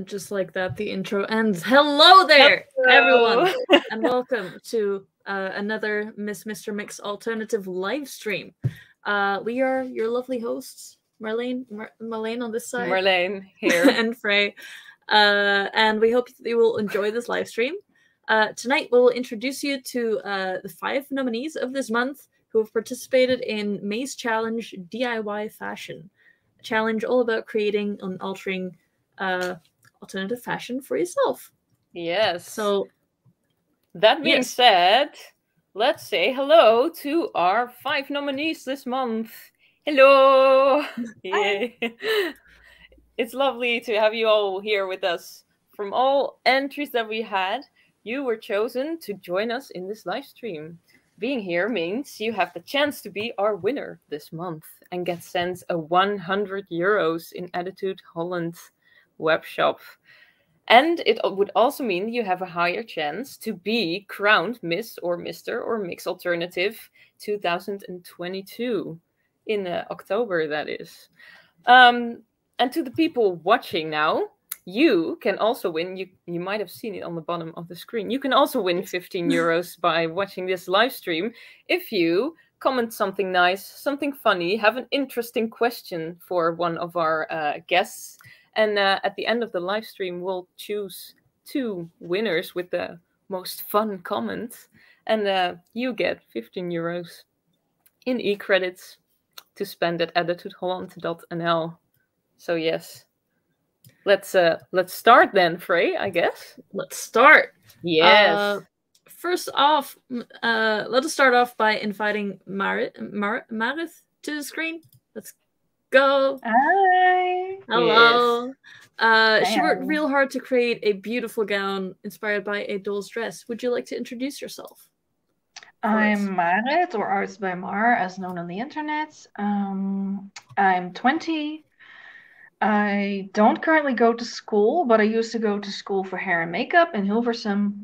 just like that, the intro ends. Hello there, everyone, and welcome to another Mr. Mix alternative live stream. We are your lovely hosts, Marlene on this side, Marlene here, and Frey, and we hope you will enjoy this live stream. Tonight, we'll introduce you to the 5 nominees of this month who have participated in May's Challenge DIY Fashion. A challenge all about creating and altering alternative fashion for yourself. Yes. So, that being said, let's say hello to our 5 nominees this month. Hello! Yay! It's lovely to have you all here with us. From all entries that we had, you were chosen to join us in this live stream. Being here means you have the chance to be our winner this month and get sent a 100 euros in Attitude Holland web shop. And it would also mean you have a higher chance to be crowned Miss or Mr. or Mix Alternative 2022 in October, that is. And to the people watching now, you can also win. You might have seen it on the bottom of the screen. You can also win 15 euros by watching this live stream if you comment something nice, something funny, have an interesting question for one of our guests. And at the end of the live stream, we'll choose 2 winners with the most fun comments. And you get 15 euros in e-credits to spend at attitudeholland.nl. So yes, let's start then, Frey, I guess. Let's start. Yes. First off, let us start off by inviting Marith to the screen. Let's go. Hi. Hello. Yes. She worked real hard to create a beautiful gown inspired by a doll's dress. Would you like to introduce yourself? I'm Marit, or Arts by Mar, as known on the internet. I'm 20. I don't currently go to school, but I used to go to school for hair and makeup in Hilversum.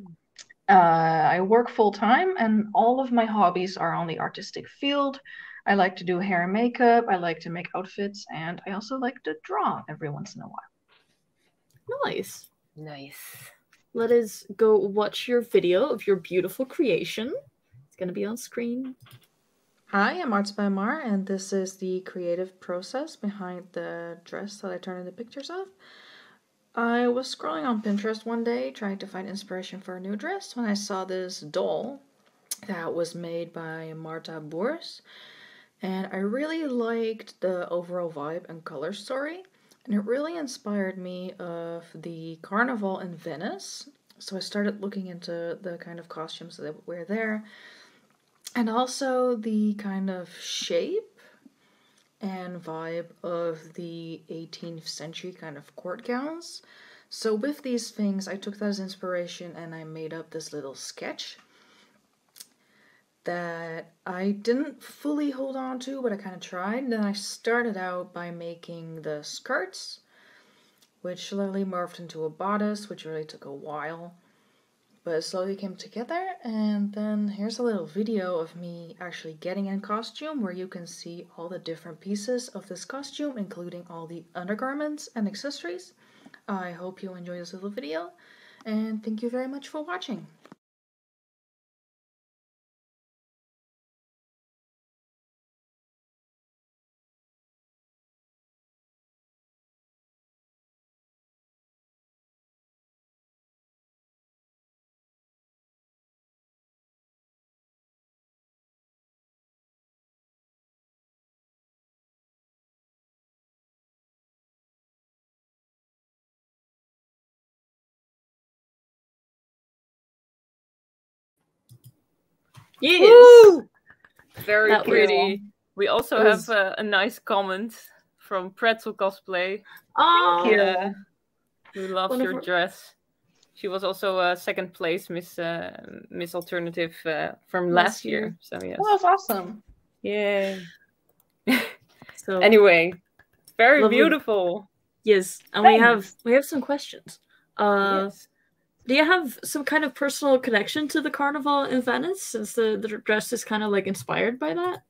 I work full-time, and all of my hobbies are on the artistic field. I like to do hair and makeup, I like to make outfits, and I also like to draw every once in a while. Nice. Nice. Let us go watch your video of your beautiful creation. It's going to be on screen. Hi, I'm Arts by Mar, and this is the creative process behind the dress that I turned into pictures of. I was scrolling on Pinterest one day trying to find inspiration for a new dress when I saw this doll that was made by Marta Boers, and I really liked the overall vibe and color story, and it really inspired me of the carnival in Venice. So I started looking into the kind of costumes that they would wear there, and also the kind of shape and vibe of the 18th century kind of court gowns. So with these things, I took that as inspiration and I made up this little sketch that I didn't fully hold on to, but I kind of tried. Then I started out by making the skirts, which slowly morphed into a bodice, which really took a while. But it slowly came together, and then here's a little video of me actually getting in costume where you can see all the different pieces of this costume, including all the undergarments and accessories. I hope you enjoy this little video, and thank you very much for watching. Yes. Woo! Very pretty. We also have a nice comment from Pretzel Cosplay. Oh, yeah. Who loves your dress. She was also second place Miss Alternative from last year. So yes. Oh, that's awesome. Yay. So anyway, very lovely. Beautiful. Yes, and we have some questions. Yes. Do you have some kind of personal connection to the carnival in Venice, since the dress is kind of like inspired by that?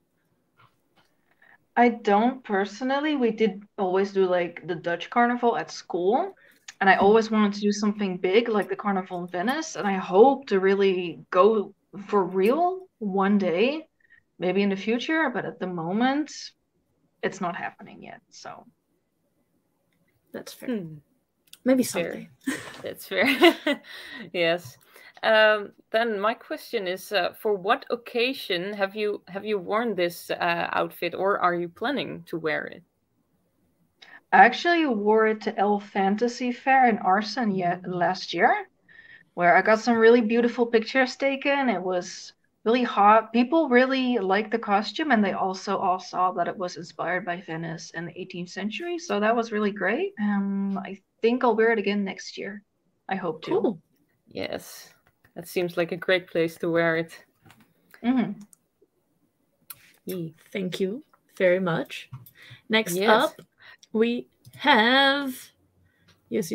I don't personally. We did always do like the Dutch carnival at school. And I always wanted to do something big like the Carnival in Venice. And I hope to really go for real one day, maybe in the future. But at the moment, it's not happening yet. So that's fair. Maybe Fair. someday. That's fair. Yes. Then my question is, for what occasion have you worn this outfit, or are you planning to wear it? I actually wore it to Elf Fantasy Fair in Arsen last year, where I got some really beautiful pictures taken. It was really hot. People really liked the costume, and they also all saw that it was inspired by Venice in the 18th century. So that was really great. I think I'll wear it again next year. I hope to. Cool. Yes, that seems like a great place to wear it. Thank you very much. Next up, we have yes.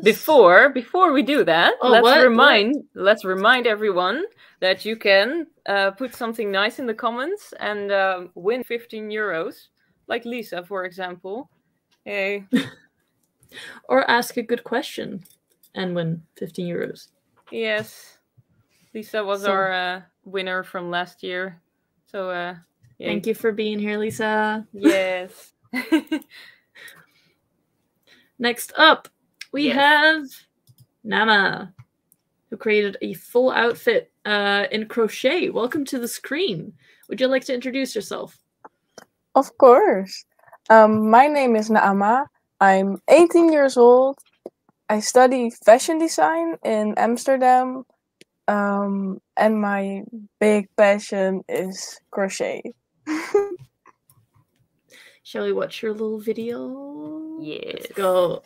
Before we do that, let's what? remind everyone that you can put something nice in the comments and win 15 euros, like Lisa, for example. Hey. Or ask a good question and win 15 euros. Yes. Lisa was our winner from last year. So thank you for being here, Lisa. Yes. Next up, we have Nama, who created a full outfit in crochet. Welcome to the screen. Would you like to introduce yourself? Of course. My name is Naama. I'm 18 years old. I study fashion design in Amsterdam. And my big passion is crochet. Shall we watch your little video? Yes. Let's go.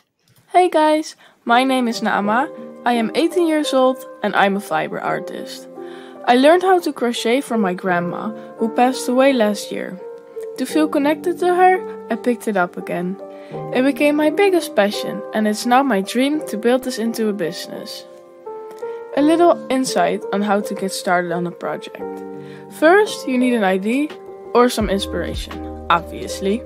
Hey guys, my name is Naama. I am 18 years old and I'm a fiber artist. I learned how to crochet from my grandma, who passed away last year. To feel connected to her, I picked it up again. It became my biggest passion, and it's now my dream to build this into a business. A little insight on how to get started on a project. First, you need an idea or some inspiration, obviously.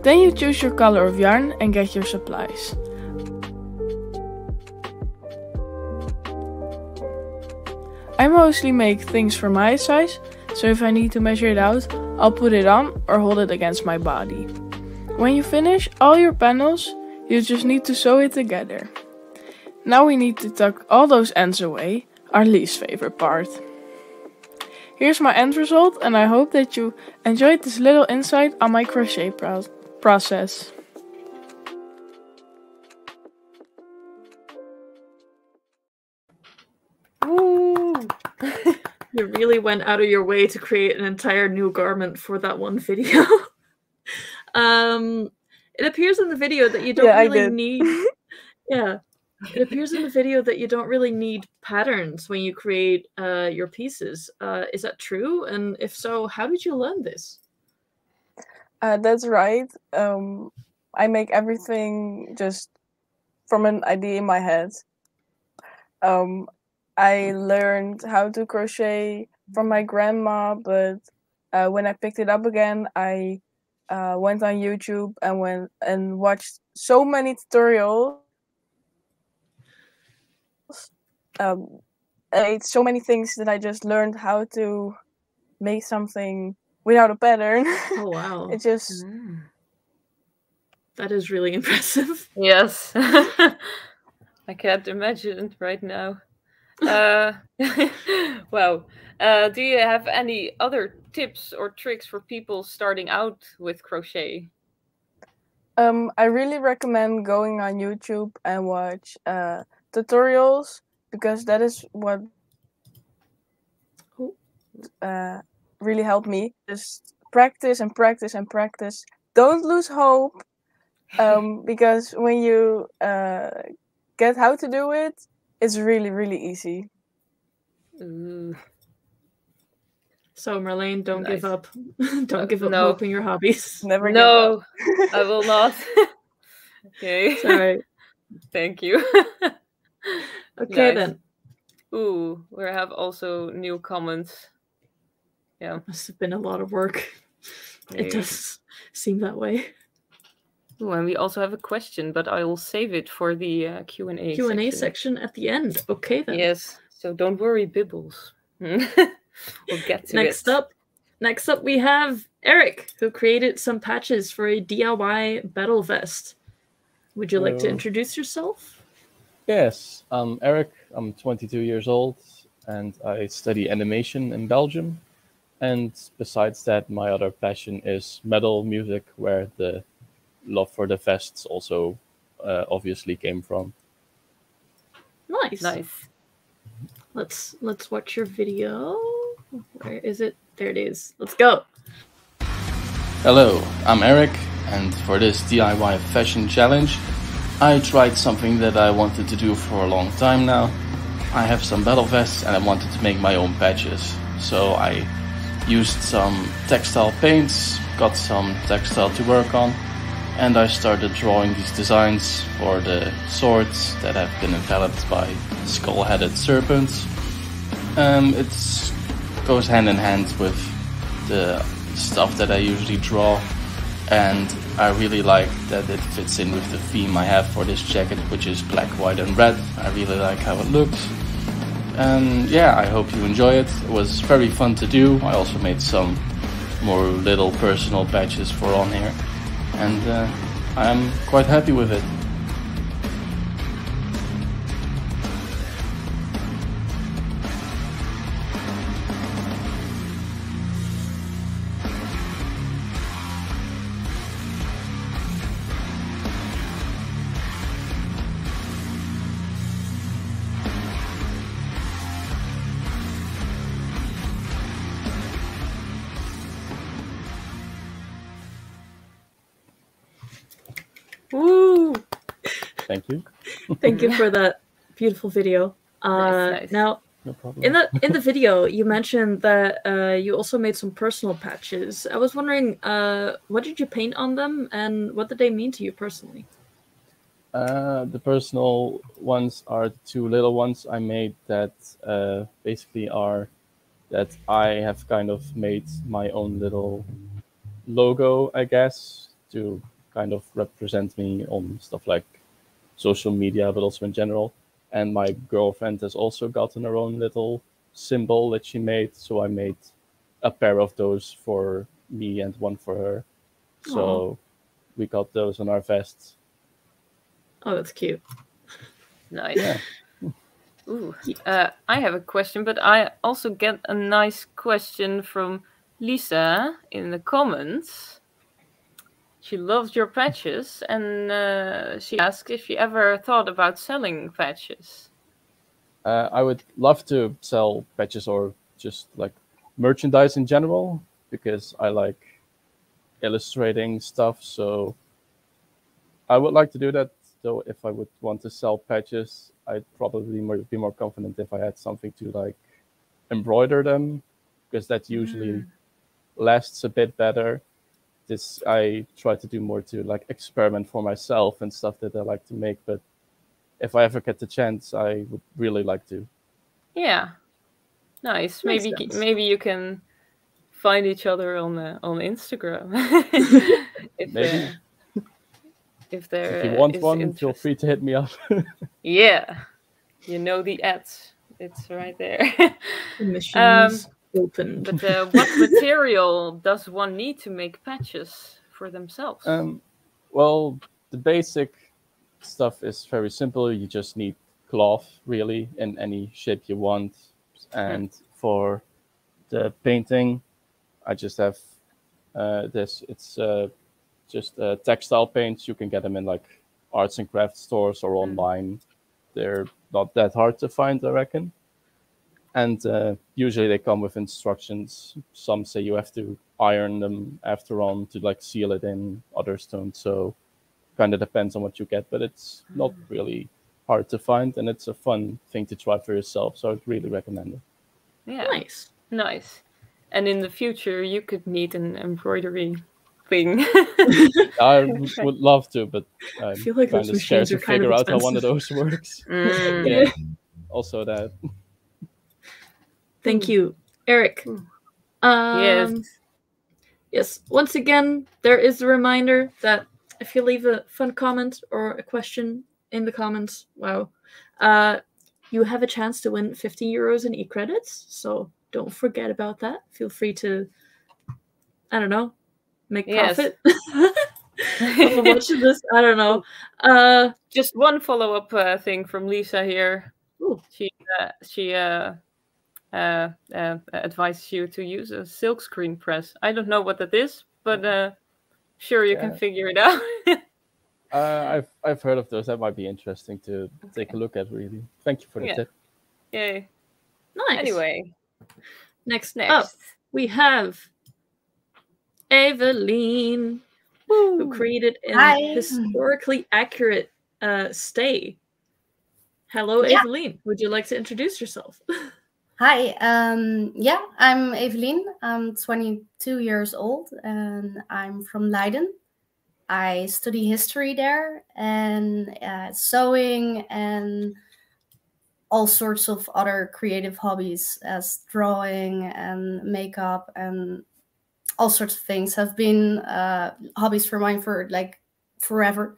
Then you choose your color of yarn and get your supplies. I mostly make things for my size, so if I need to measure it out, I'll put it on or hold it against my body. When you finish all your panels, you just need to sew it together. Now we need to tuck all those ends away, our least favorite part. Here's my end result, and I hope that you enjoyed this little insight on my crochet process. Woo! You really went out of your way to create an entire new garment for that one video. It appears in the video that you don't really need. Yeah, it appears in the video that you don't really need patterns when you create your pieces. Is that true? And if so, how did you learn this? That's right. I make everything just from an idea in my head. I learned how to crochet from my grandma, but when I picked it up again, I went on YouTube and watched so many tutorials. I ate so many things that I just learned how to make something without a pattern. Oh wow! It just that is really impressive. Yes, I can't imagine it right now. Wow. Do you have any other tips or tricks for people starting out with crochet? I really recommend going on YouTube and watch tutorials, because that is what really helped me. Just practice and practice and practice. Don't lose hope, because when you get how to do it, it's really, really easy. Ooh. So Marlene, don't give up. Don't give up hope in your hobbies. Never give up. I will not. Okay. Sorry. Thank you. Okay, then. Ooh, we have also new comments. Yeah. Must have been a lot of work. It does seem that way. Ooh, and we also have a question, but I will save it for the Q&A Q&A section. section at the end. Okay then. Yes, so don't worry, Bibbles. We'll get to Next it. Next up, we have Eric, who created some patches for a DIY battle vest. Would you like to introduce yourself? Yes, I'm Eric. I'm 22 years old, and I study animation in Belgium. And besides that, my other passion is metal music, where the love for the vests also obviously came from. Nice. Let's watch your video. Where is it? There it is. Let's go. Hello, I'm Eric, and for this DIY fashion challenge, I tried something that I wanted to do for a long time now. I have some battle vests and I wanted to make my own patches. So I used some textile paints, got some textile to work on, and I started drawing these designs for the swords that have been enveloped by skull-headed serpents. It goes hand in hand with the stuff that I usually draw, and I really like that it fits in with the theme I have for this jacket, which is black, white and red. I really like how it looks. And yeah, I hope you enjoy it. It was very fun to do. I also made some more little personal patches for on here, and I'm quite happy with it. Woo! Thank you. Thank you for that beautiful video. Nice. Now, No problem. in the video, you mentioned that you also made some personal patches. I was wondering, what did you paint on them, and what did they mean to you personally? The personal ones are the two little ones I made that basically are that I have kind of made my own little logo, I guess, to kind of represent me on stuff like social media, but also in general. And my girlfriend has also gotten her own little symbol that she made, so I made a pair of those for me and one for her. So we got those on our vests. Oh, that's cute. Nice. Yeah. Ooh, I have a question, but I also get a nice question from Lisa in the comments. She loves your patches, and she asked if you ever thought about selling patches. I would love to sell patches or just like merchandise in general, because I like illustrating stuff. So I would like to do that. Though if I would want to sell patches, I'd probably be more confident if I had something to like embroider them, because that usually lasts a bit better. This I try to do more to like experiment for myself and stuff that I like to make, but if I ever get the chance, I would really like to. Yeah, nice. Makes Maybe sense. you can find each other on Instagram. Maybe. If there If you want is one, interest. feel free to hit me up. Yeah, you know the ads. It's right there. Missions open. But what material does one need to make patches for themselves? Well, the basic stuff is very simple. You just need cloth, really, in any shape you want. And for the painting, I just have this. It's just textile paints. You can get them in like arts and crafts stores or online. They're not that hard to find, I reckon. And usually they come with instructions. Some say you have to iron them after on to like seal it in. Others don't. So kind of depends on what you get, but it's not really hard to find, and it's a fun thing to try for yourself. So I'd really recommend it. Yeah, Nice. And in the future, you could need an embroidery thing. I would love to, but I'm feel like kind those of scared machines to are kind figure of out how one of expensive. those works. Mm. Yeah, also that. Thank you, Eric. Yes. Yes. Once again, there is a reminder that if you leave a fun comment or a question in the comments, wow, you have a chance to win 50 euros in e-credits. So don't forget about that. Feel free to, I don't know, make profit. Of watching this, I don't know. Just one follow-up thing from Lisa here. Ooh. She advises you to use a silkscreen press. I don't know what that is, but sure you can figure it out. I've heard of those. That might be interesting to take a look at. Really, thank you for the tip. Yay! Nice. Anyway, next up we have Evelyn, who created a historically accurate stay. Hello, Evelyn. Would you like to introduce yourself? Hi. I'm Evelyn. I'm 22 years old, and I'm from Leiden. I study history there, and sewing, and all sorts of other creative hobbies as drawing and makeup and all sorts of things have been hobbies for mine for like forever.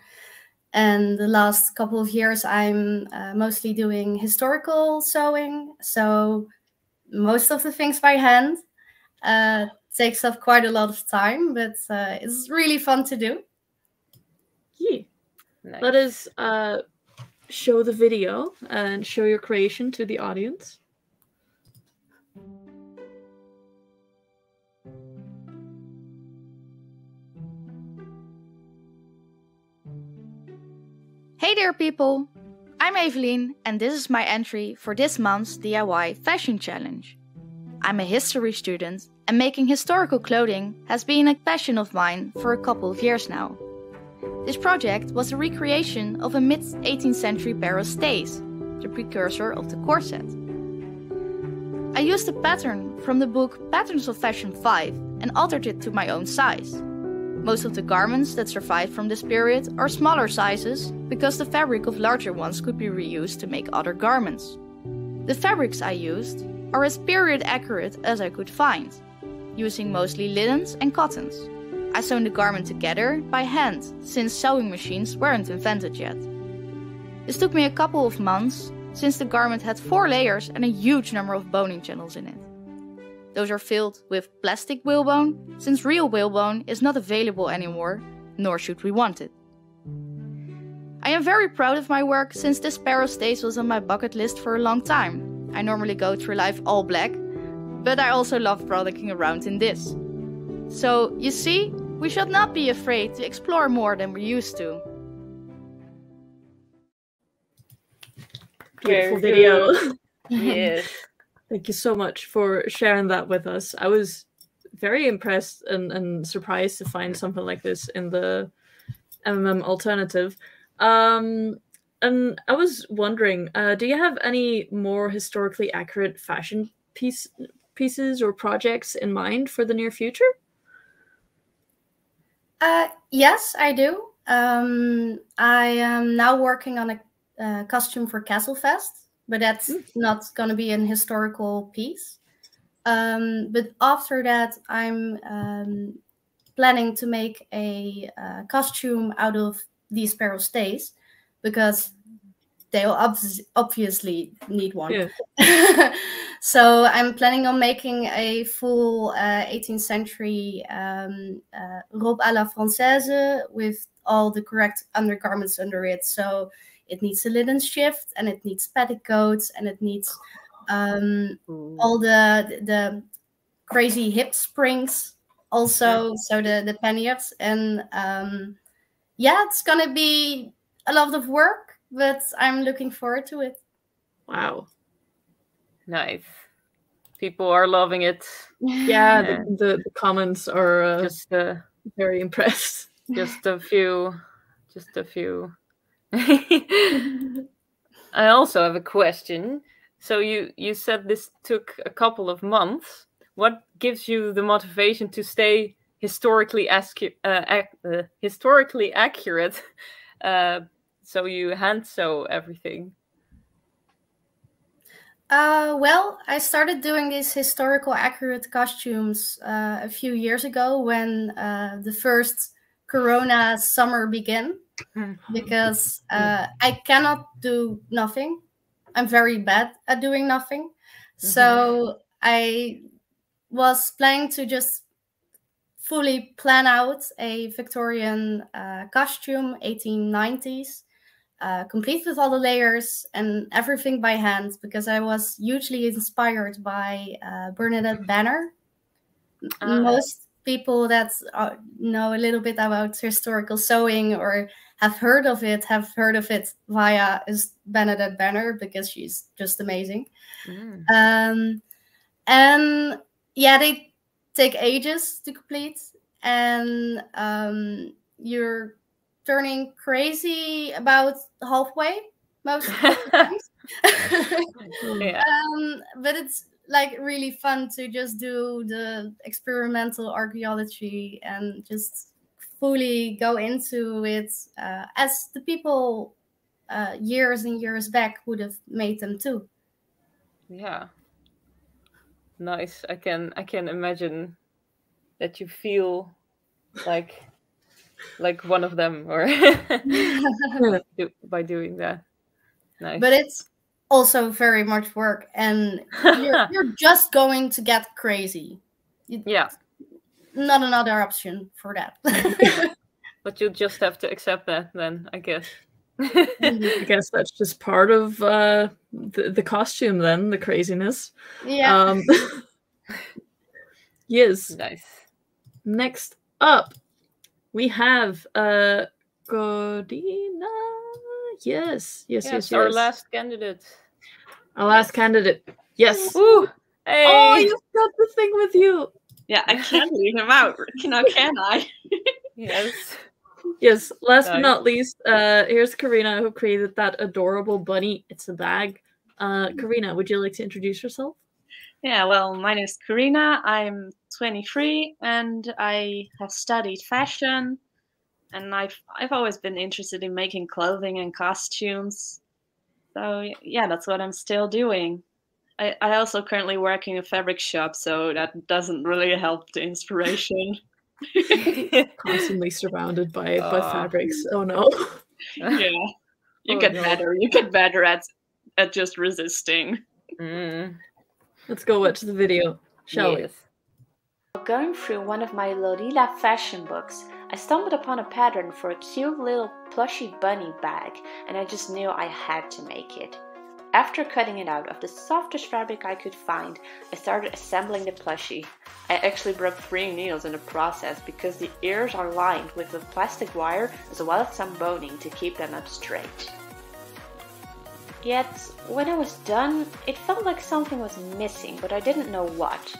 And the last couple of years, I'm mostly doing historical sewing. So most of the things by hand takes up quite a lot of time, but it's really fun to do. Yeah. Nice. Let us show the video and show your creation to the audience. Hey there people! I'm Evelyn and this is my entry for this month's DIY Fashion Challenge. I'm a history student and making historical clothing has been a passion of mine for a couple of years now. This project was a recreation of a mid-18th century pair of stays, the precursor of the corset. I used a pattern from the book Patterns of Fashion 5 and altered it to my own size. Most of the garments that survived from this period are smaller sizes because the fabric of larger ones could be reused to make other garments. The fabrics I used are as period accurate as I could find, using mostly linens and cottons. I sewn the garment together by hand since sewing machines weren't invented yet. This took me a couple of months since the garment had 4 layers and a huge number of boning channels in it. Those are filled with plastic whalebone, since real whalebone is not available anymore, nor should we want it. I am very proud of my work since this pair of stays was on my bucket list for a long time. I normally go through life all black, but I also love frolicking around in this. So, you see, we should not be afraid to explore more than we're used to. Beautiful video. Yes. Thank you so much for sharing that with us. I was very impressed and surprised to find something like this in the MMM alternative. And I was wondering, do you have any more historically accurate fashion pieces or projects in mind for the near future? Yes, I do. I am now working on a costume for Castlefest, but that's not going to be an historical piece. But after that, I'm planning to make a costume out of these pair of stays, because they'll obviously need one. Yeah. So I'm planning on making a full 18th century robe à la française with all the correct undergarments under it. So it needs a linen shift, and it needs petticoats, and it needs all the crazy hip springs also, so the panniers. And yeah, it's gonna be a lot of work, but I'm looking forward to it. Wow. Nice. People are loving it. Yeah, the comments are just very impressed. Just a few. I also have a question. So you said this took a couple of months. What gives you the motivation to stay historically accurate? So you hand sew everything. Well, I started doing these historical accurate costumes a few years ago when the first Corona summer begin, because I cannot do nothing. I'm very bad at doing nothing. So I was planning to just fully plan out a Victorian costume, 1890s, complete with all the layers and everything by hand, because I was hugely inspired by Bernadette Banner. Most people that know a little bit about historical sewing or have heard of it via Bernadette Banner, because she's just amazing. And yeah, they take ages to complete, and you're turning crazy about halfway most of the times. But it's like really fun to just do the experimental archaeology and just fully go into it as the people years and years back would have made them too. Yeah. Nice. I can imagine that you feel like one of them, or by doing that. Nice. But it's also very much work, and you're just going to get crazy. Yeah. Not another option for that. But you just have to accept that then, I guess. I guess that's just part of the costume then, the craziness. Yeah. Yes. Nice. Next up, we have Karina. Yes. Our last candidate. Our last candidate. Yes. Ooh, hey. Oh, you've got the thing with you. Yeah, I can't leave him out. Now, can I? Yes. Last but not least, here's Karina, who created that adorable bunny. It's a bag. Karina, would you like to introduce yourself? Yeah, well, my name is Karina. I'm 23 and I have studied fashion. And I've always been interested in making clothing and costumes. So yeah, that's what I'm still doing. I also currently work in a fabric shop, so that doesn't really help the inspiration. Constantly surrounded by fabrics. Oh no. Yeah. You get better. You get better at just resisting. Let's go watch the video, shall we? Going through one of my Lorilla fashion books, I stumbled upon a pattern for a cute little plushy bunny bag, and I just knew I had to make it. After cutting it out of the softest fabric I could find, I started assembling the plushie. I actually broke 3 needles in the process because the ears are lined with a plastic wire as well as some boning to keep them up straight. Yet, when I was done, it felt like something was missing, but I didn't know what.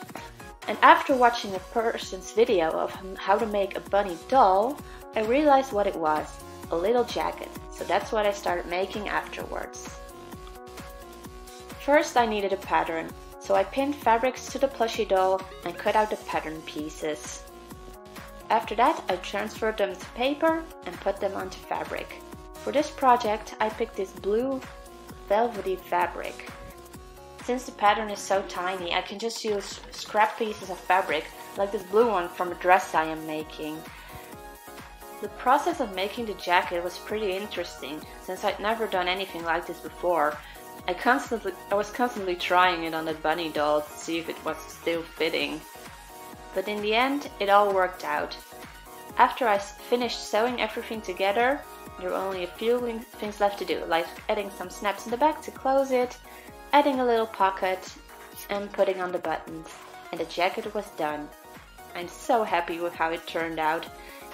And after watching a person's video of how to make a bunny doll, I realized what it was, a little jacket, so that's what I started making afterwards. First I needed a pattern, so I pinned fabrics to the plushie doll and cut out the pattern pieces. After that I transferred them to paper and put them onto fabric. For this project I picked this blue velvety fabric. Since the pattern is so tiny, I can just use scrap pieces of fabric, like this blue one from a dress I am making. The process of making the jacket was pretty interesting, since I'd never done anything like this before. I was constantly trying it on the bunny doll to see if it was still fitting. But in the end, it all worked out. After I finished sewing everything together, there were only a few things left to do, like adding some snaps in the back to close it, adding a little pocket, and putting on the buttons, and the jacket was done. I'm so happy with how it turned out,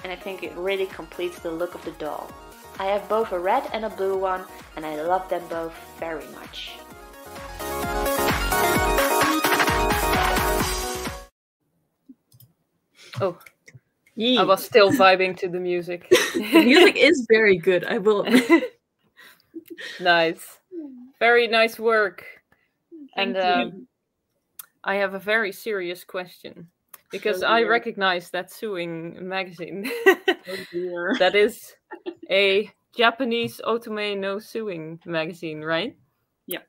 and I think it really completes the look of the doll. I have both a red and a blue one, and I love them both very much. Oh, I was still vibing to the music. The music is very good, I will admit. Nice. Very nice work. Thank you. I have a very serious question, because I recognize that sewing magazine. That is a Japanese otome no sewing magazine, right? Yeah.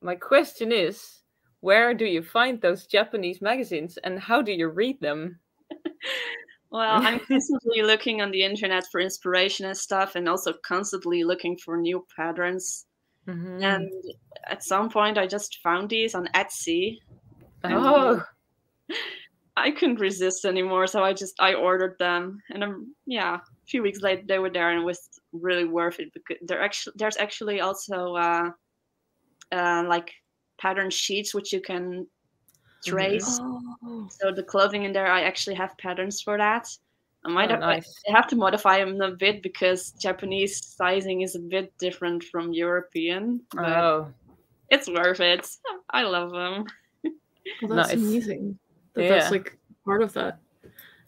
My question is, where do you find those Japanese magazines and how do you read them? Well, I'm constantly looking on the internet for inspiration and stuff, and also constantly looking for new patterns. And at some point, I just found these on Etsy. Oh, I couldn't resist anymore, so I ordered them, and a few weeks later they were there, and it was really worth it because there's actually also like pattern sheets which you can trace. Oh. So the clothing in there, I actually have patterns for that. I nice. have to modify them a bit because Japanese sizing is a bit different from European, but it's worth it. I love them. Well, that's Nice. amazing. Yeah. That's like part of that.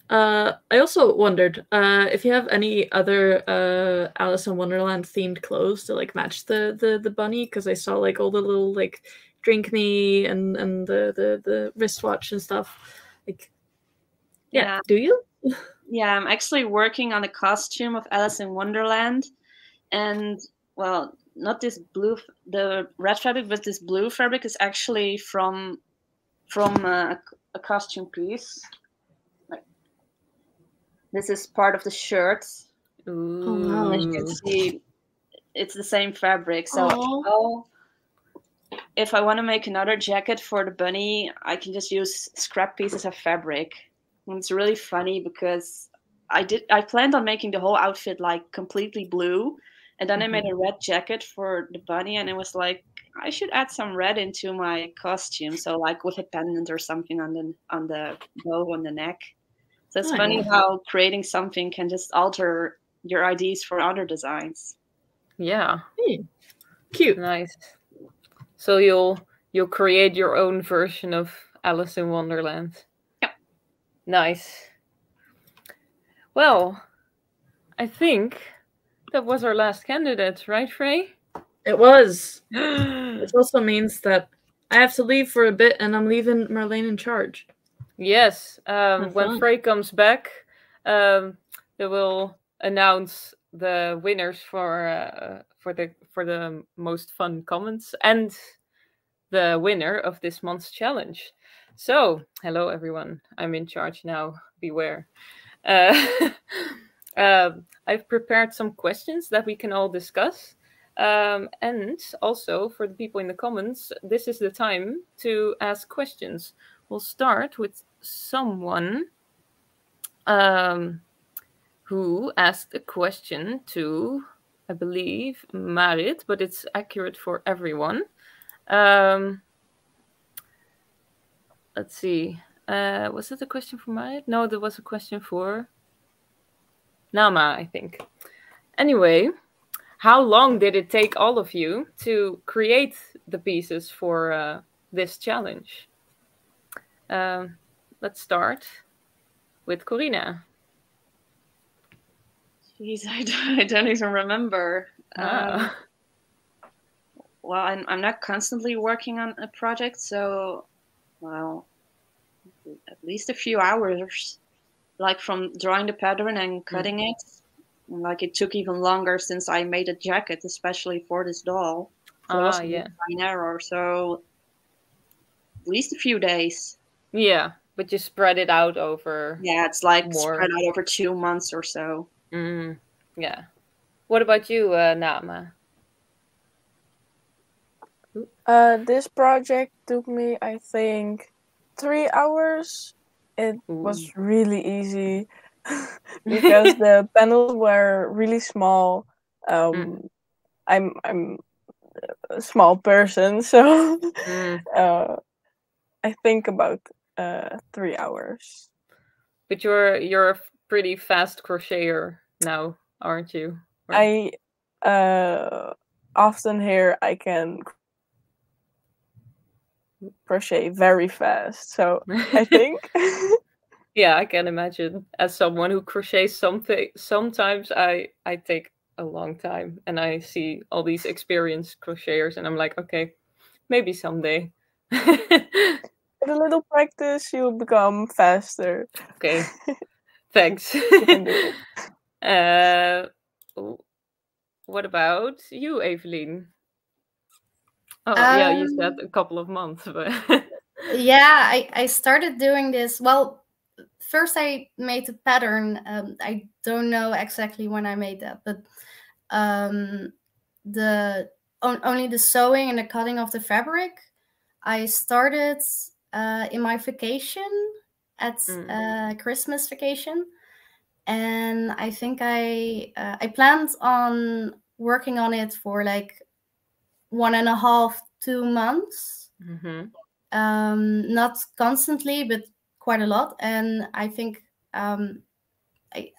I also wondered if you have any other Alice in Wonderland themed clothes to like match the bunny, because I saw like all the little like drink me and the wristwatch and stuff. Like, yeah. Do you? Yeah, I'm actually working on a costume of Alice in Wonderland, and well, not this blue, the red fabric, but this blue fabric is actually from a costume piece. Like, this is part of the shirt. Ooh. Oh, wow. As you can see, it's the same fabric. So if I want to make another jacket for the bunny, I can just use scrap pieces of fabric. And it's really funny because I planned on making the whole outfit like completely blue, and then I made a red jacket for the bunny, and it was like I should add some red into my costume, so like with a pendant or something on the bow on the neck. So it's funny how creating something can just alter your ideas for other designs. Yeah. Cute. Nice. So you'll create your own version of Alice in Wonderland. Yep. Nice. Well, I think that was our last candidate, right, Frey? It was. Which also means that I have to leave for a bit, and I'm leaving Marlene in charge. Yes. When Frey comes back, they will announce the winners for the most fun comments and the winner of this month's challenge. So, hello everyone. I'm in charge now. Beware. I've prepared some questions that we can all discuss. And also, for the people in the comments, this is the time to ask questions. We'll start with someone who asked a question to, I believe, Marit, but it's accurate for everyone. Let's see. Was it a question for Marit? No, there was a question for Nama, I think. Anyway, how long did it take all of you to create the pieces for this challenge? Let's start with Karina. Jeez, I don't even remember. Well, I'm not constantly working on a project, so, well, at least a few hours, like from drawing the pattern and cutting it. And, like, it took even longer since I made a jacket, especially for this doll. So it was an error, so at least a few days. Yeah, but you spread it out over. Yeah, it's like spread out over 2 months or so. Yeah. What about you, Nama? This project took me, I think, 3 hours. It was really easy because the panels were really small. I'm a small person, so I think about 3 hours. But you're a pretty fast crocheter now, aren't you? I often hear I can crochet very fast, so I think. Yeah, I can imagine. As someone who crochets something, sometimes I take a long time, and I see all these experienced crocheters, and I'm like, okay, maybe someday. With a little practice, you'll become faster. Okay, thanks. What about you, Evelyn? Oh, yeah, you said a couple of months, but yeah, I started doing this. Well, first I made the pattern. I don't know exactly when I made that, but only the sewing and the cutting of the fabric I started in my vacation at Christmas vacation, and I think I planned on working on it for like 1.5 2 months. Not constantly, but quite a lot. And I think I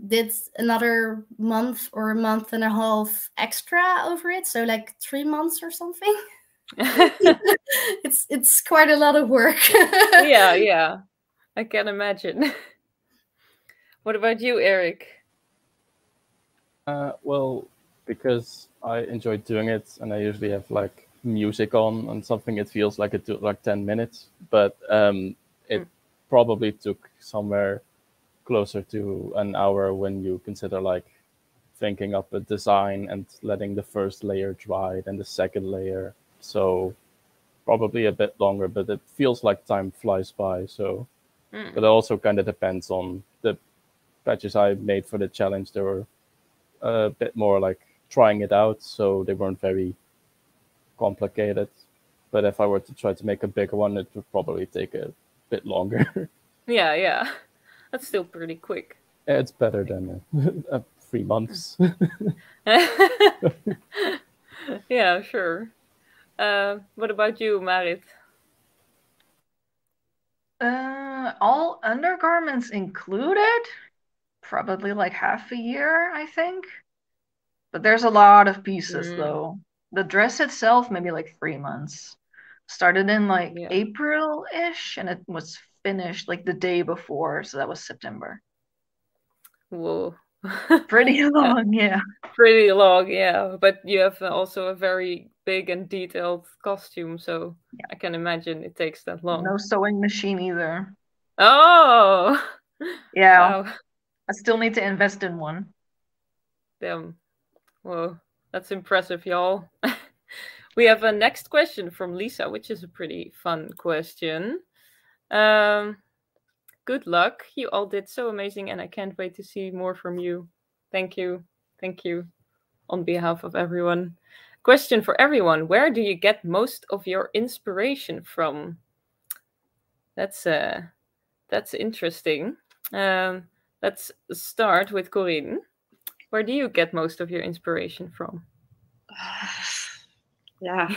did another month or a month and a half extra over it, so like 3 months or something. It's quite a lot of work. Yeah, I can imagine. What about you, Eric? Well, because I enjoy doing it, and I usually have like music on something, it feels like it took like 10 minutes, but it probably took somewhere closer to an hour when you consider like thinking up a design and letting the first layer dry, then the second layer. So probably a bit longer, but it feels like time flies by. So, but it also kind of depends on the patches I made for the challenge. They were a bit more like trying it out, so they weren't very complicated. But if I were to try to make a bigger one, it would probably take a bit longer. Yeah. That's still pretty quick. It's better than 3 months. Yeah, sure. What about you, Marit? All undergarments included, probably like half a year, I think. But there's a lot of pieces though. The dress itself, maybe like 3 months. Started in like April-ish, and it was finished like the day before, so that was September. Whoa. Pretty long, yeah. Pretty long, yeah. But you have also a very big and detailed costume, so I can imagine it takes that long. No sewing machine either. Oh! Yeah. Wow. I still need to invest in one. Damn. Whoa. That's impressive, y'all. We have a next question from Lisa, which is a pretty fun question. Good luck. You all did so amazing, and I can't wait to see more from you. Thank you. Thank you on behalf of everyone. Question for everyone. Where do you get most of your inspiration from? That's interesting. Let's start with Corinne. Where do you get most of your inspiration from? Yeah,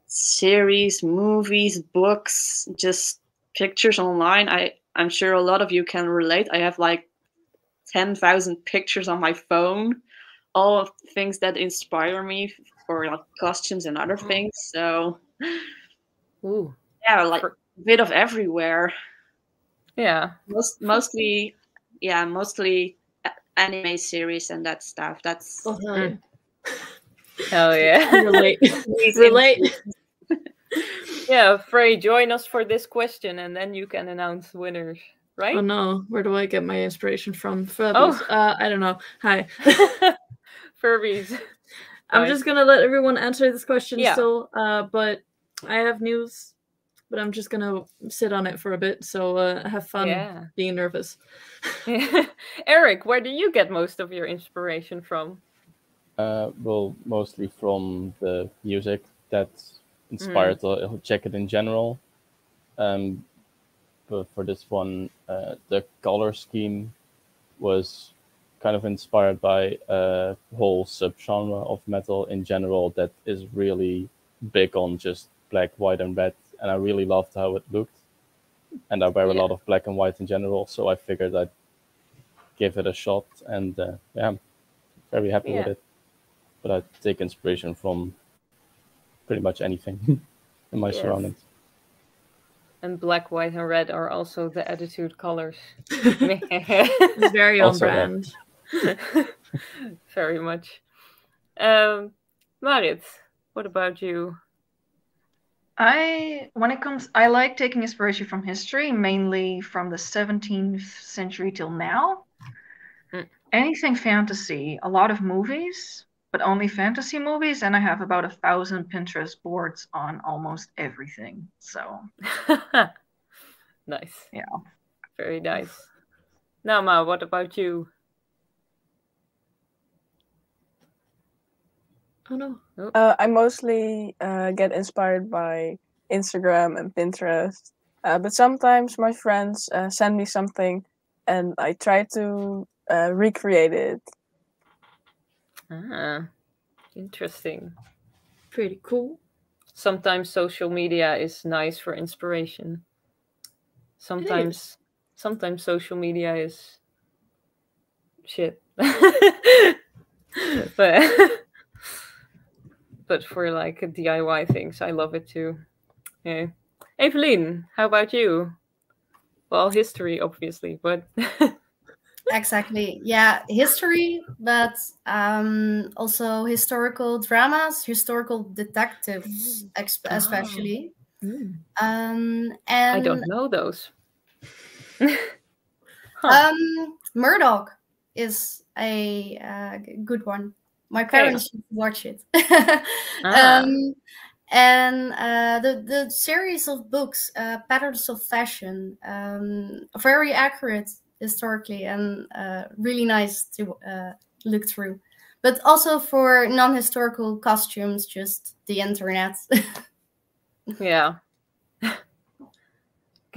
series, movies, books, just pictures online. I'm sure a lot of you can relate. I have like 10,000 pictures on my phone, all of things that inspire me for like costumes and other things. So yeah, like a bit of everywhere. Yeah, mostly anime series and that stuff. That's hell yeah. Relate. Yeah, Frey, join us for this question, and then you can announce winners, right? Oh no, where do I get my inspiration from? Furbies. I don't know. Hi. Furbies. I'm just gonna let everyone answer this question still, but I have news, but I'm just gonna sit on it for a bit, so have fun being nervous. Eric, where do you get most of your inspiration from? Well, mostly from the music that inspired the jacket in general. But for this one, the color scheme was kind of inspired by a whole subgenre of metal in general that is really big on just black, white, and red. And I really loved how it looked. And I wear a lot of black and white in general, so I figured I'd give it a shot. And I'm very happy with it. But I take inspiration from pretty much anything in my surroundings. And black, white, and red are also the attitude colors. It's very on brand. Very much. Marit, what about you? I like taking inspiration from history, mainly from the 17th century till now. Anything fantasy, a lot of movies, but only fantasy movies, and I have about 1,000 Pinterest boards on almost everything. So Nice. Yeah. Very nice. Nama, what about you? Oh no. I mostly get inspired by Instagram and Pinterest. But sometimes my friends send me something and I try to recreate it. Ah, interesting. Pretty cool. Sometimes social media is nice for inspiration. Sometimes social media is shit. But for like DIY things, I love it too. Yeah. Evelyn, how about you? Well, history, obviously, but Exactly. Yeah, history, but also historical dramas, historical detectives, especially. And I don't know those. Murdoch is a good one. My Okay. parents should watch it. Ah. And the series of books, Patterns of Fashion, very accurate historically and really nice to look through. But also for non-historical costumes, just the internet. Yeah.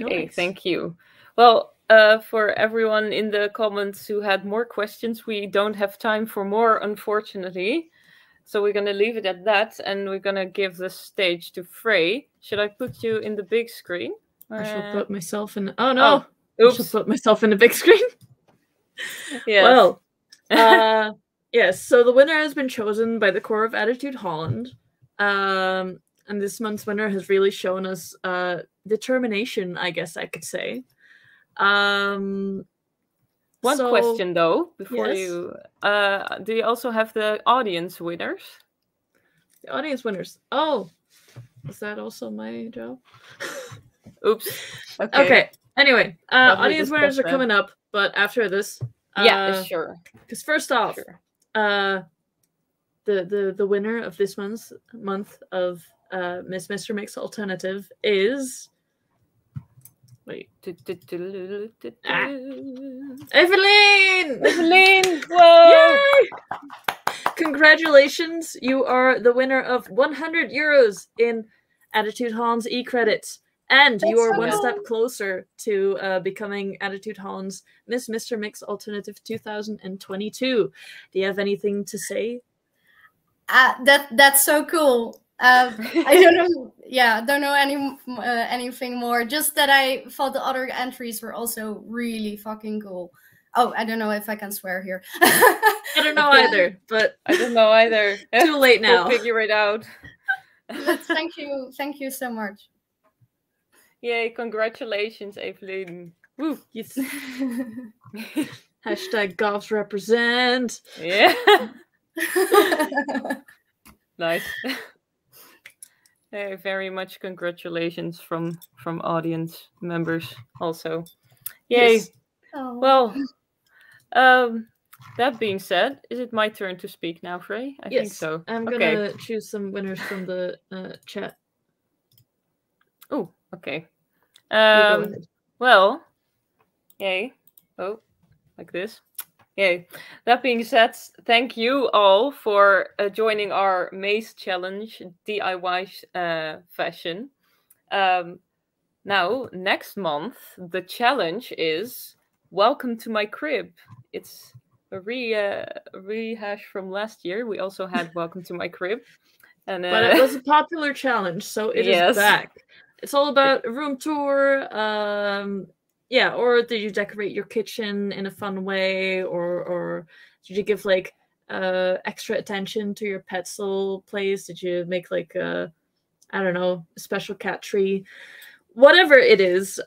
Okay, Nice. thank you. Well, for everyone in the comments who had more questions, we don't have time for more, unfortunately. So we're going to leave it at that, and we're going to give the stage to Frey. Should I put you in the big screen? I shall put myself in... Oh, no! Oh, oops. I shall put myself in the big screen. Yes. Well, yes, so the winner has been chosen by the core of Attitude Holland. And this month's winner has really shown us determination, I guess I could say. One question though, before you do you also have the audience winners? The audience winners. Oh, is that also my job? Oops. Okay. Anyway, audience winners are coming up, but after this, yeah, sure. Because first off, the winner of this month of Miss Mr. Mix Alternative is Evelyn! Whoa! Yay! Congratulations, you are the winner of 100 euros in Attitude Holland's e-credits. And you are one step closer to becoming Attitude Holland's Miss Mr. Mix Alternative 2022. Do you have anything to say? That's so cool. I don't know. Yeah, don't know anything more. Just that I thought the other entries were also really fucking cool. Oh, I don't know if I can swear here. I don't know either, but I don't know either. Too late now. We'll figure it out. But thank you so much. Yay! Congratulations, Evelyn. Woo! Yes. Hashtag Goths represent. Yeah. Nice. Hey, very much congratulations from audience members also. Yay. Yes. Oh. Well, that being said, is it my turn to speak now, Frey? I think so. I'm gonna choose some winners from the chat. Oh, okay. Go well, yay. Oh, like this. Yay. That being said, thank you all for joining our Maze Challenge DIY fashion. Now, next month, the challenge is Welcome to My Crib. It's a rehash from last year. We also had Welcome to My Crib. And, but it was a popular challenge, so it is back. It's all about a room tour. Yeah, or did you decorate your kitchen in a fun way, or did you give like extra attention to your pet's little place? Did you make like a, I don't know, a special cat tree? Whatever it is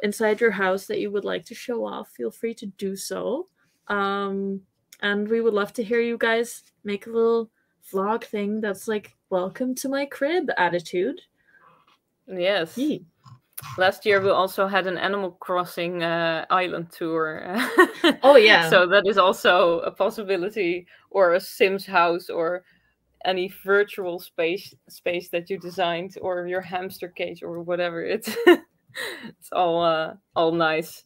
inside your house that you would like to show off, feel free to do so. And we would love to hear you guys make a little vlog thing that's like welcome to my crib attitude. Yes. Last year we also had an Animal Crossing island tour. Oh yeah. So that is also a possibility, or a Sims house, or any virtual space that you designed, or your hamster cage, or whatever. It's It's all nice.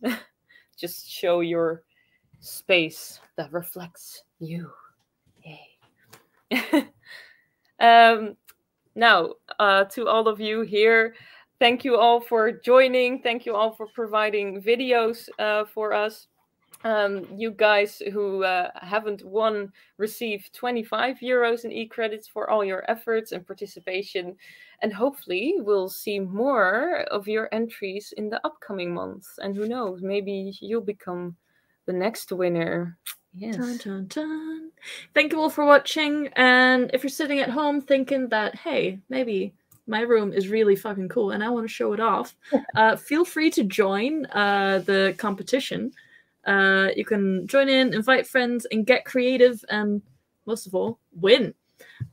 Just show your space that reflects you. Yay. Now, to all of you here, thank you all for joining. Thank you all for providing videos for us. You guys who haven't won receive 25 euros in e-credits for all your efforts and participation. And hopefully we'll see more of your entries in the upcoming months. And who knows, maybe you'll become the next winner. Yes. Dun, dun, dun. Thank you all for watching. And if you're sitting at home thinking that, hey, maybe my room is really fucking cool and I want to show it off, feel free to join the competition. You can join in, invite friends, and get creative, and most of all, win.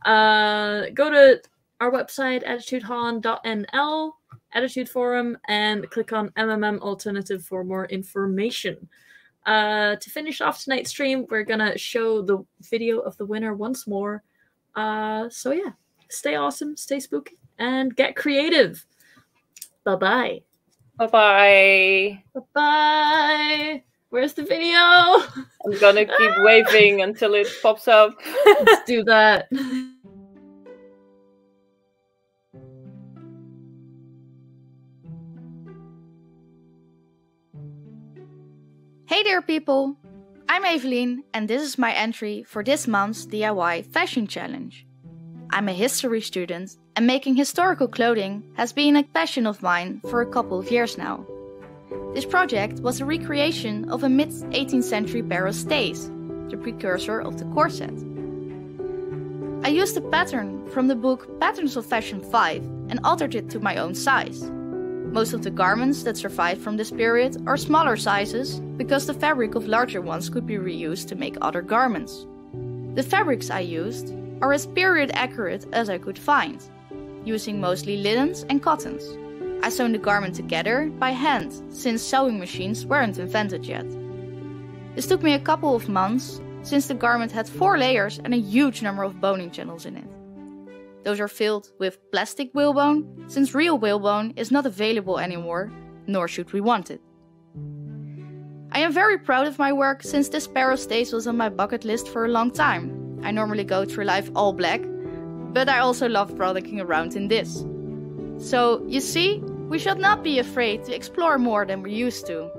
Go to our website, attitudeholland.nl, Attitude Forum, and click on MMM Alternative for more information. To finish off tonight's stream, we're gonna show the video of the winner once more. So yeah, stay awesome, stay spooky, and get creative. Bye-bye. Bye-bye. Bye-bye. Where's the video? I'm gonna keep waving until it pops up. Let's do that. Hey there people! I'm Evelyn and this is my entry for this month's DIY Fashion Challenge. I'm a history student and making historical clothing has been a passion of mine for a couple of years now. This project was a recreation of a mid-18th century barrel stays, the precursor of the corset. I used a pattern from the book Patterns of Fashion 5 and altered it to my own size. Most of the garments that survived from this period are smaller sizes because the fabric of larger ones could be reused to make other garments. The fabrics I used are as period accurate as I could find, using mostly linens and cottons. I sewn the garment together by hand since sewing machines weren't invented yet. This took me a couple of months since the garment had 4 layers and a huge number of boning channels in it. Those are filled with plastic whalebone, since real whalebone is not available anymore, nor should we want it. I am very proud of my work since this pair of stays was on my bucket list for a long time. I normally go through life all black, but I also love frolicking around in this. So, you see, we should not be afraid to explore more than we used to.